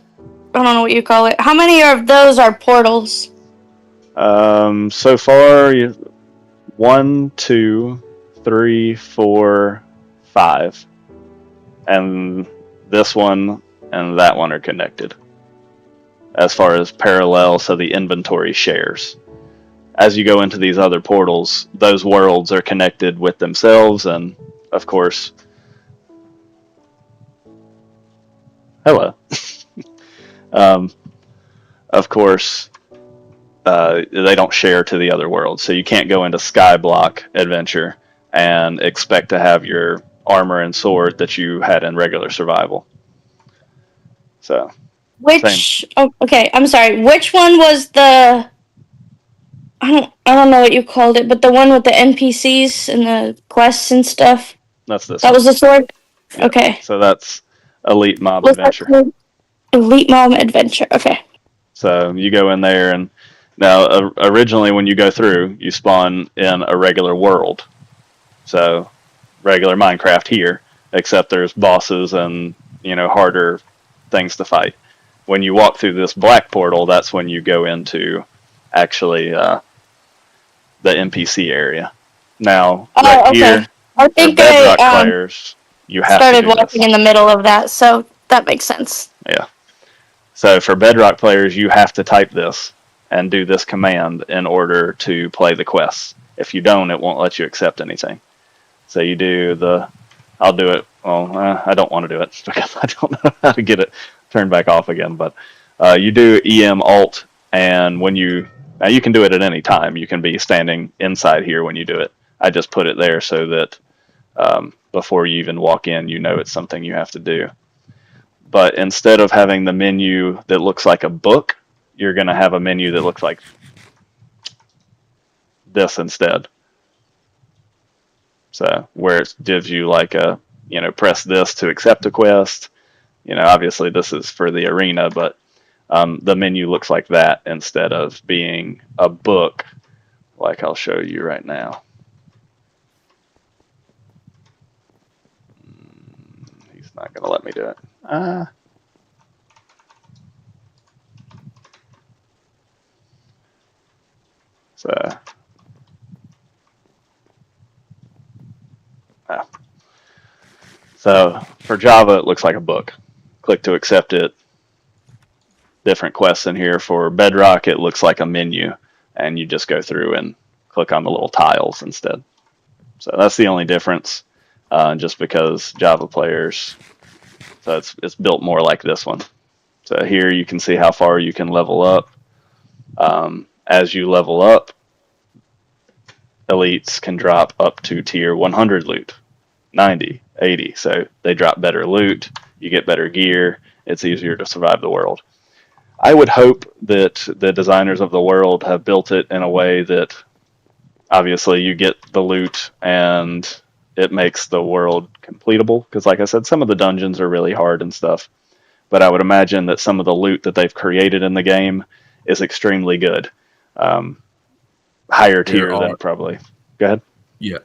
I don't know what you call it, how many of those are portals? So far, 1, 2, 3, 4, 5. And this one and that one are connected. As far as parallel, so the inventory shares. As you go into these other portals, those worlds are connected with themselves, and of course, hello. Of course, they don't share to the other worlds, so you can't go into Skyblock Adventure and expect to have your armor and sword that you had in regular survival. So, okay, I'm sorry. Which one was the, I don't know what you called it, but the one with the NPCs and the quests and stuff? that's this That one. was the sword? Yeah. Okay. So that's Elite Mob What's that Adventure. called? Elite Mob Adventure, okay. So you go in there, and now originally when you go through, you spawn in a regular world. So regular Minecraft here, except there's bosses and, harder things to fight. When you walk through this black portal, that's when you go into actually the NPC area. Now, Okay. here, I for think Bedrock I players, you have started to do walking this. in the middle of that, so that makes sense. Yeah. So for Bedrock players, you have to type this and do this command in order to play the quests. If you don't, it won't let you accept anything. So you do I'll do it. Well, I don't want to do it because I don't know how to get it turned back off again. But you do EM Alt, and when you can do it at any time. You can be standing inside here when you do it. I just put it there so that before you even walk in, it's something you have to do. But instead of having the menu that looks like a book, you're going to have a menu that looks like this instead. So where it gives you like a, press this to accept a quest. Obviously this is for the arena, but the menu looks like that instead of being a book like I'll show you right now. He's not going to let me do it. So for Java, it looks like a book. Click to accept it. Different quests in here. For Bedrock, it looks like a menu, and you just go through and click on the little tiles instead. So that's the only difference, just because Java players, so it's built more like this one. So here you can see how far you can level up. As you level up, elites can drop up to tier 100 loot, 90, 80. So they drop better loot, you get better gear, it's easier to survive the world. I would hope that the designers of the world have built it in a way that obviously you get the loot and it makes the world completable. Because like I said, some of the dungeons are really hard and stuff. But I would imagine that some of the loot that they've created in the game is extremely good. Higher tier than probably. Go ahead. Yeah.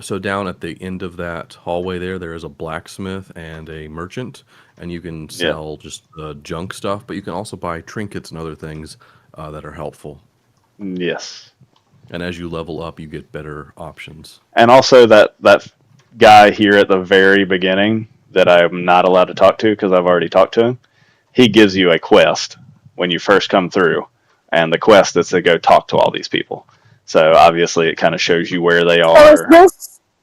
So down at the end of that hallway there is a blacksmith and a merchant, and you can sell just junk stuff, but you can also buy trinkets and other things that are helpful. Yes. And as you level up, you get better options. And also that guy here at the very beginning that I'm not allowed to talk to because I've already talked to him, he gives you a quest when you first come through, and the quest is to go talk to all these people. So obviously it kind of shows you where they are. So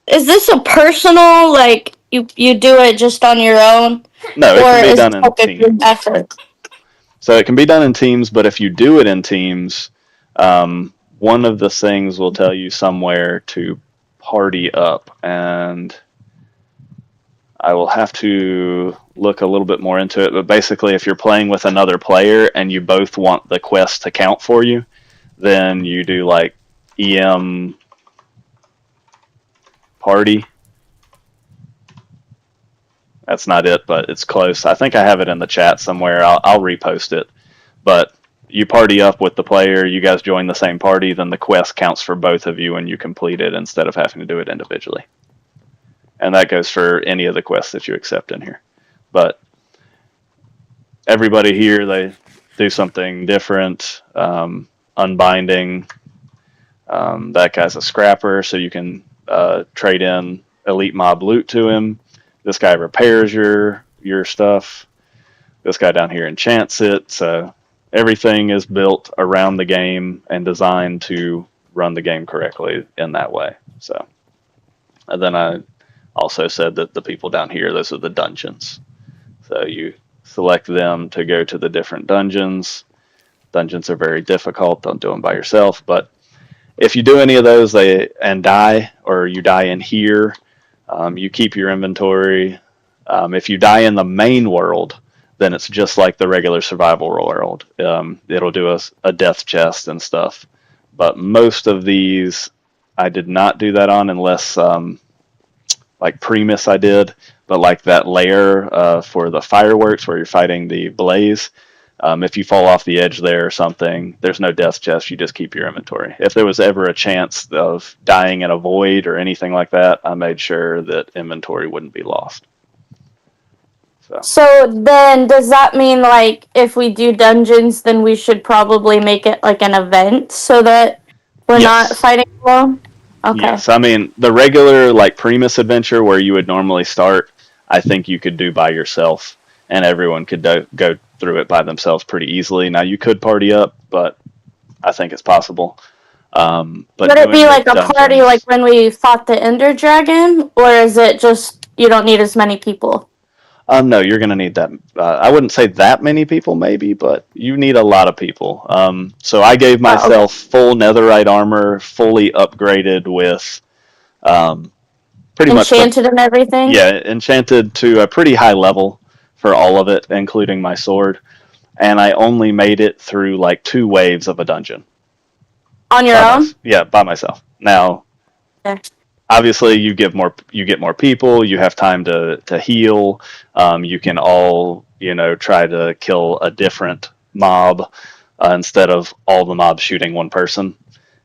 is this a personal, like you do it just on your own? No, it can be done in team. Effort? So it can be done in teams, but if you do it in teams, one of the things will tell you somewhere to party up, and I will have to look a little bit more into it. But basically, if you're playing with another player and you both want the quest to count for you, then you do like EM party. That's not it, but it's close. I think I have it in the chat somewhere. I'll repost it. But you party up with the player, you guys join the same party, then the quest counts for both of you and you complete it instead of having to do it individually. And that goes for any of the quests that you accept in here. But everybody here, they do something different. Unbinding, that guy's a scrapper, so you can trade in elite mob loot to him. This guy repairs your stuff. This guy down here enchants it. So everything is built around the game and designed to run the game correctly in that way. So, and then I also said that the people down here, those are the dungeons. So you select them to go to the different dungeons. Dungeons are very difficult. Don't do them by yourself. But if you do any of those and die, or you die in here, you keep your inventory. If you die in the main world, then it's just like the regular survival world. It'll do a death chest and stuff. But most of these, I did not do that on unless, like Primus I did. But like that layer for the fireworks where you're fighting the blaze, if you fall off the edge there or something, there's no death chest. You just keep your inventory. If there was ever a chance of dying in a void or anything like that, I made sure that inventory wouldn't be lost. So then, does that mean, like, if we do dungeons, then we should probably make it like an event so that we're not fighting alone? Okay. Yes, I mean, the regular, like, Primus adventure where you would normally start, I think you could do by yourself, and everyone could go through it by themselves pretty easily. Now, you could party up, but I think it's possible. But would it be like a party like when we fought the Ender Dragon, or is it just you don't need as many people? No, you're going to need that. I wouldn't say that many people, maybe, but you need a lot of people. So I gave myself full netherite armor, fully upgraded with pretty much enchanted and everything. Yeah, enchanted to a pretty high level for all of it, including my sword. And I only made it through like 2 waves of a dungeon. On your own? Yeah, by myself. Now, obviously, you get more people. You have time to heal. You can all try to kill a different mob instead of all the mobs shooting one person.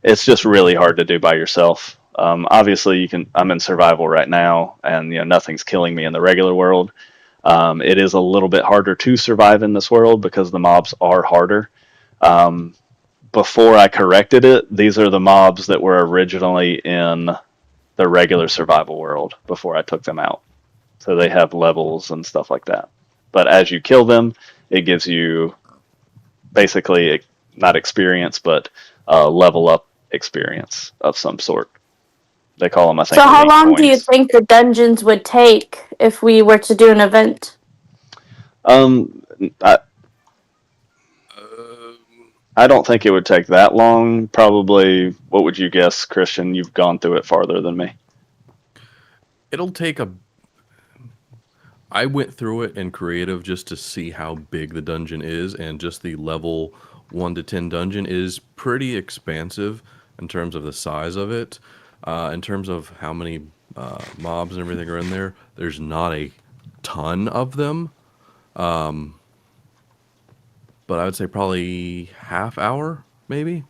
It's just really hard to do by yourself. Obviously, you can. I'm in survival right now, and nothing's killing me in the regular world. It is a little bit harder to survive in this world because the mobs are harder. Before I corrected it, these are the mobs that were originally in the regular survival world before I took them out. So they have levels and stuff like that. But as you kill them, it gives you basically not experience, but level up experience of some sort. They call them, I think. So how long coins. do you think the dungeons would take if we were to do an event? I don't think it would take that long. Probably, what would you guess, Christian? You've gone through it farther than me. It'll take I went through it in creative just to see how big the dungeon is, and just the level 1 to 10 dungeon is pretty expansive in terms of the size of it. In terms of how many mobs and everything are in there, there's not a ton of them. But I would say probably half hour, maybe.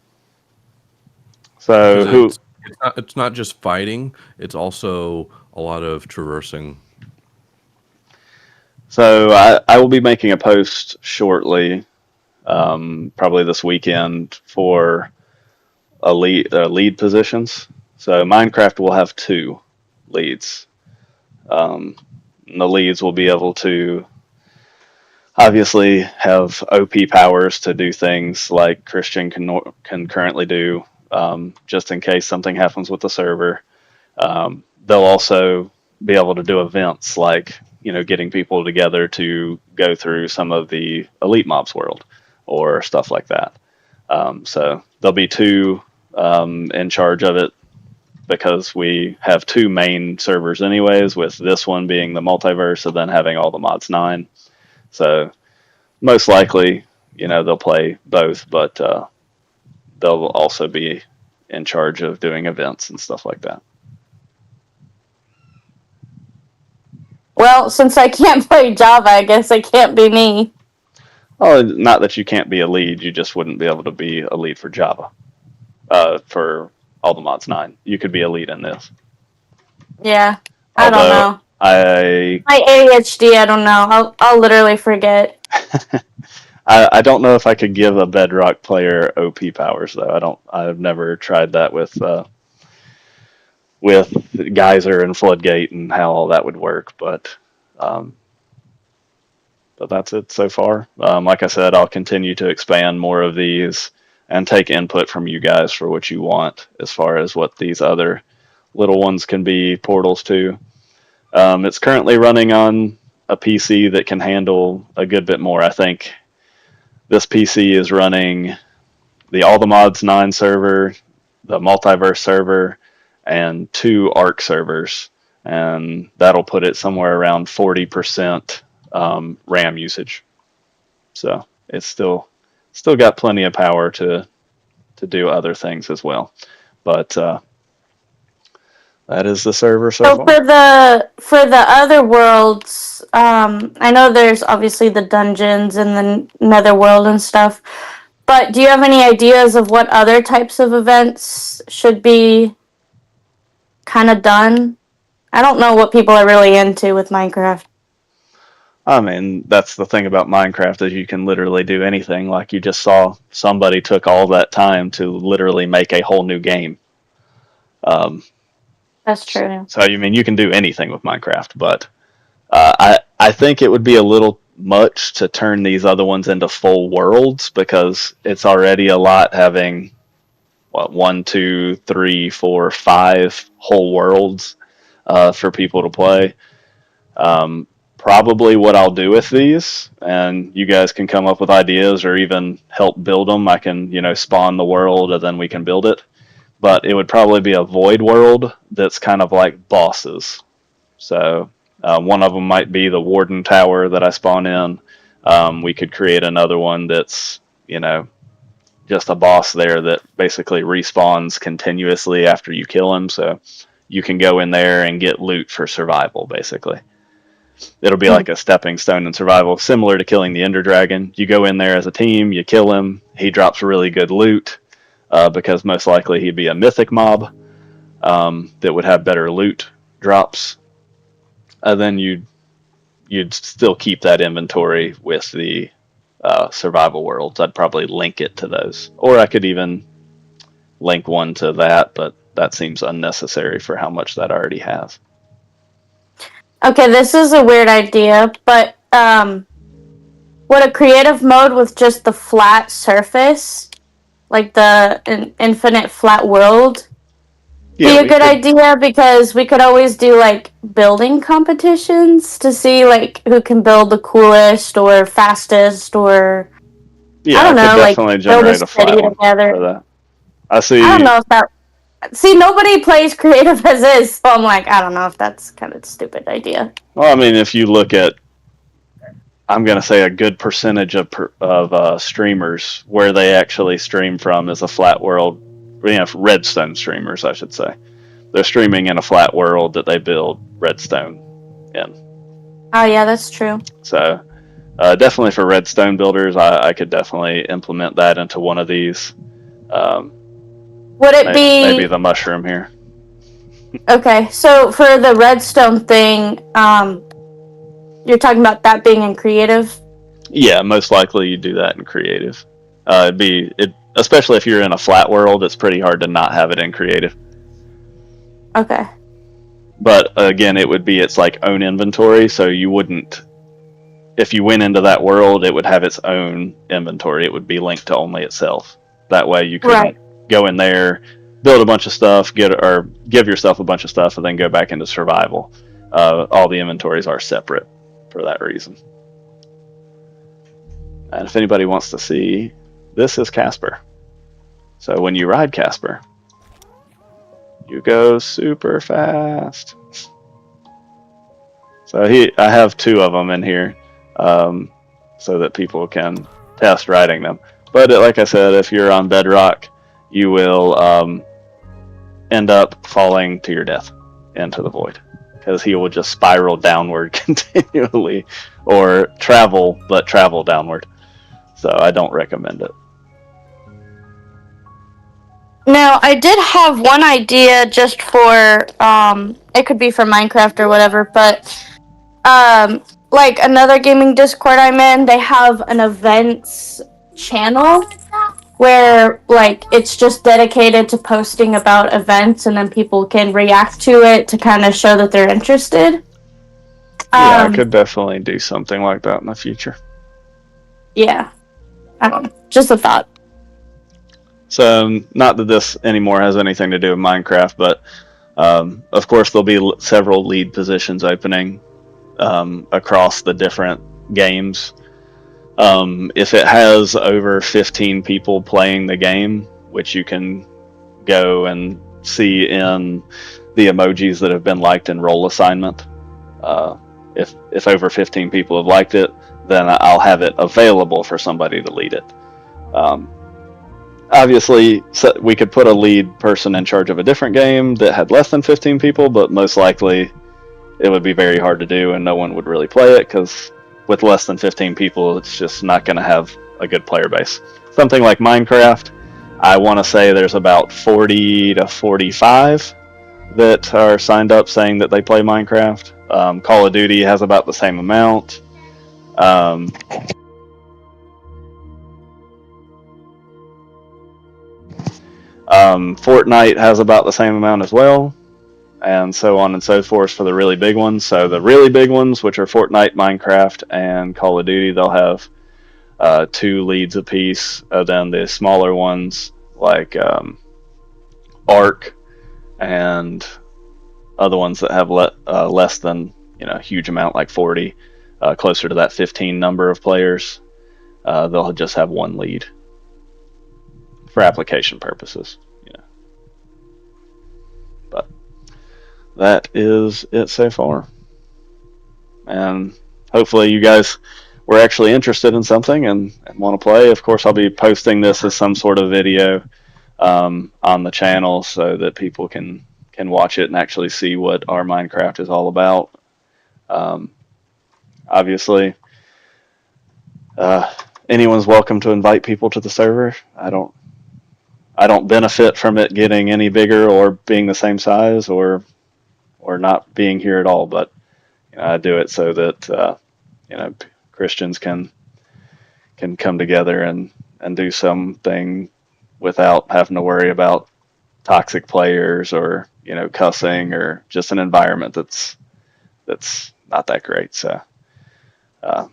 So it's not just fighting; it's also a lot of traversing. So I will be making a post shortly, probably this weekend, for lead positions. So Minecraft will have 2 leads. The leads will be able to obviously have OP powers to do things like Christian can currently do, just in case something happens with the server. They'll also be able to do events like, getting people together to go through some of the elite mobs world or stuff like that. So there'll be 2 in charge of it, because we have 2 main servers anyways, with this one being the multiverse and then having all the mods 9. So most likely, they'll play both, but they'll also be in charge of doing events and stuff like that. Well, since I can't play Java, I guess it can't be me. Oh, not that you can't be a lead, you just wouldn't be able to be a lead for Java. For all the mods 9, you could be a lead in this. Yeah, I don't know. My ADHD, I don't know. I'll literally forget. I don't know if I could give a Bedrock player OP powers though. I've never tried that with Geyser and Floodgate and how all that would work, but that's it so far. Like I said, I'll continue to expand more of these and take input from you guys for what you want as far as what these other little ones can be portals to. It's currently running on a PC that can handle a good bit more. I think this PC is running the All the Mods 9 server, the Multiverse server, and 2 ARC servers, and that'll put it somewhere around 40% RAM usage. So it's still got plenty of power to do other things as well. But that is the server so far. For the other worlds, I know there's obviously the dungeons and the netherworld and stuff, but do you have any ideas of what other types of events should be kind of done? I don't know what people are really into with Minecraft. I mean, that's the thing about Minecraft, is you can literally do anything. Like you just saw, somebody took all that time to literally make a whole new game. That's true. So you can do anything with Minecraft, but I think it would be a little much to turn these other ones into full worlds, because it's already a lot having 1, 2, 3, 4, 5 whole worlds for people to play. Probably what I'll do with these, and you guys can come up with ideas or even help build them. I can, spawn the world and then we can build it. But it would probably be a void world that's kind of like bosses. So one of them might be the Warden Tower that I spawn in. We could create another one that's, just a boss there that basically respawns continuously after you kill him. So you can go in there and get loot for survival, basically. It'll be like a stepping stone in survival, similar to killing the Ender Dragon. You go in there as a team, you kill him, he drops really good loot, because most likely he'd be a mythic mob that would have better loot drops. Then you'd still keep that inventory with the survival worlds. I'd probably link it to those. Or I could even link one to that, but that seems unnecessary for how much that already has. Okay, this is a weird idea, but would a creative mode with just the flat surface, like the infinite flat world, be a good idea? Because we could always do like building competitions to see like who can build the coolest or fastest, or I don't know, like build a city together. For that. I don't know if that. See, nobody plays creative as is, so I'm like, I don't know if that's kind of a stupid idea. Well, if you look at, I'm going to say a good percentage of streamers, where they actually stream from is a flat world. Redstone streamers, I should say. They're streaming in a flat world that they build redstone in. Oh, yeah, that's true. So, definitely for redstone builders, I could definitely implement that into one of these. Would it be... Maybe the mushroom here. Okay, so for the redstone thing, you're talking about that being in creative? Yeah, most likely you do that in creative. Especially if you're in a flat world, it's pretty hard to not have it in creative. Okay. But again, it would be its like own inventory, so you wouldn't... If you went into that world, it would have its own inventory. It would be linked to only itself. That way you could go in there, build a bunch of stuff, give yourself a bunch of stuff, and then go back into survival. All the inventories are separate. for that reason. And if anybody wants to see, this is Casper. So when you ride Casper, you go super fast. So I have 2 of them in here, so that people can test riding them. But like I said, if you're on bedrock, you will end up falling to your death into the void, because he will just spiral downward continually, or travel downward. So I don't recommend it. Now, I did have one idea just for, it could be for Minecraft or whatever, but, like another gaming Discord I'm in, they have an events channel where, like, it's just dedicated to posting about events, and then people can react to it to kind of show that they're interested. Yeah, I could definitely do something like that in the future. Yeah. I don't know. Just a thought. So, not that this anymore has anything to do with Minecraft, but of course there'll be several lead positions opening across the different games. If it has over 15 people playing the game, which you can go and see in the emojis that have been liked in role assignment, if over 15 people have liked it, then I'll have it available for somebody to lead it. Obviously, we could put a lead person in charge of a different game that had less than 15 people, but most likely it would be very hard to do and no one would really play it, because with less than 15 people, it's just not going to have a good player base. Something like Minecraft, I want to say there's about 40 to 45 that are signed up saying that they play Minecraft. Call of Duty has about the same amount. Fortnite has about the same amount as well, and so on and so forth for the really big ones. So the really big ones, which are Fortnite, Minecraft, and Call of Duty, they'll have 2 leads apiece. Then the smaller ones like Ark and other ones that have less than a huge amount, like 40, closer to that 15 number of players, they'll just have 1 lead for application purposes. But that is it so far, and hopefully you guys were actually interested in something and want to play. Of course, I'll be posting this as some sort of video on the channel so that people can watch it and actually see what our Minecraft is all about. Obviously, anyone's welcome to invite people to the server. I don't benefit from it getting any bigger or being the same size or not being here at all, but I do it so that Christians can come together and do something without having to worry about toxic players or cussing, or just an environment that's not that great. So I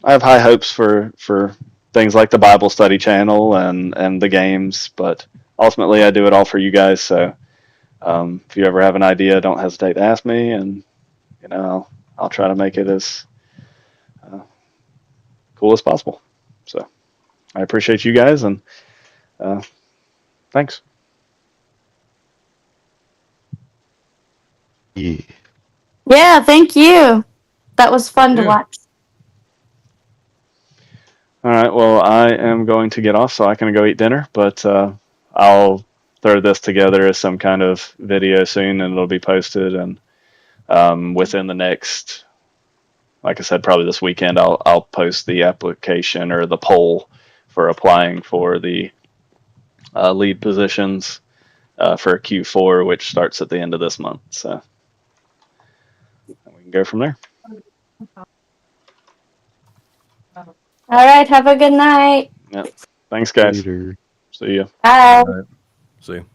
have high hopes for things like the Bible study channel and the games, but ultimately I do it all for you guys. So if you ever have an idea, don't hesitate to ask me, and I'll try to make it as cool as possible. So I appreciate you guys, and thanks. Yeah, thank you. That was fun to watch. All right, well, I am going to get off so I can go eat dinner, but I'll throw this together as some kind of video soon, and it'll be posted, and within the next, like I said, probably this weekend, I'll post the application or the poll for applying for the lead positions for Q4, which starts at the end of this month. So we can go from there. All right, have a good night. Yeah. Thanks, guys. Later. See ya. Bye. All right. See you.